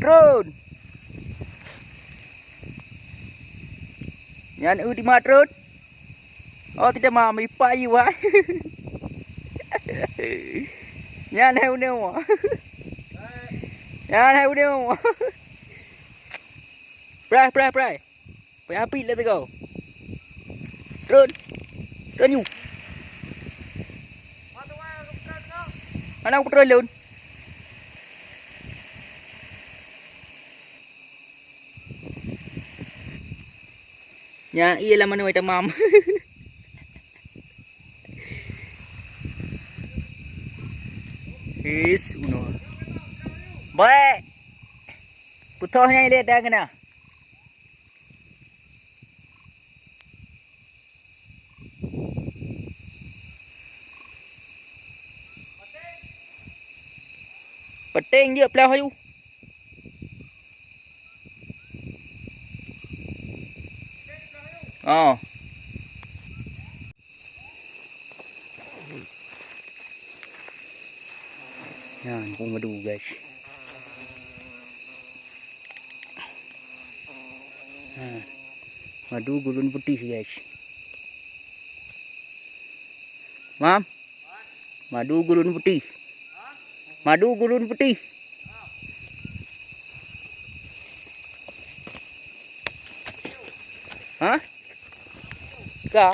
Drone. Yan ultima drone. Oh tidak mau mipai wah. Yan heo neo. Yan heo neo. Pray. Phải happy let's go. Drone. Drone you. Anh đâu có rơi luôn. Nhà ia là manuai tamam. Is uno. Baik. Putohnya ini dah kena. Peting je pelah hayu. Oh. Yan, kung madu guys. Madu gulun putih guys. Mam. Madu gulun putih. Madu gulun putih. Hah? Kah?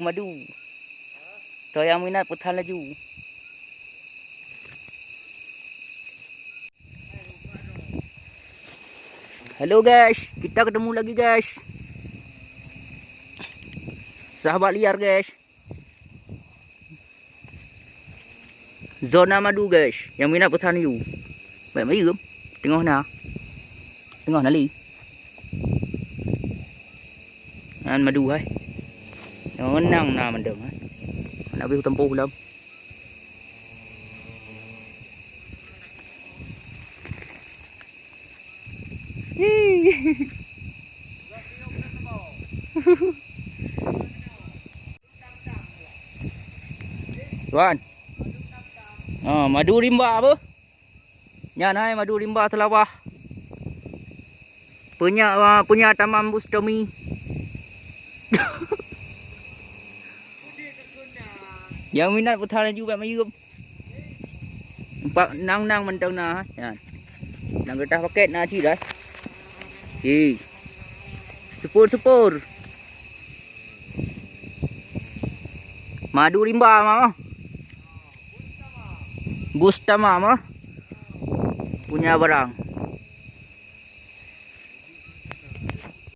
Madu. Toh yang minat putar laju. Halo guys, kita ketemu lagi guys. Sahabat liar guys. Zona madu guys, yang minat putar laju. Baik mai gum. Tengok na. Tengok na li. An madu hai. Nó năng nào mình đừng á. Nó biết tâm pu lắm. Tuan. Madu rimba apa? Nya nai madu rimba Selawah. Punya Tamam Bustami. Yang minat putar juga mai gum. Empat nang mentang na. Yan. Nang getah paket na ci dah. Sepur. Madu rimba mama. Bustama mah. Punya barang.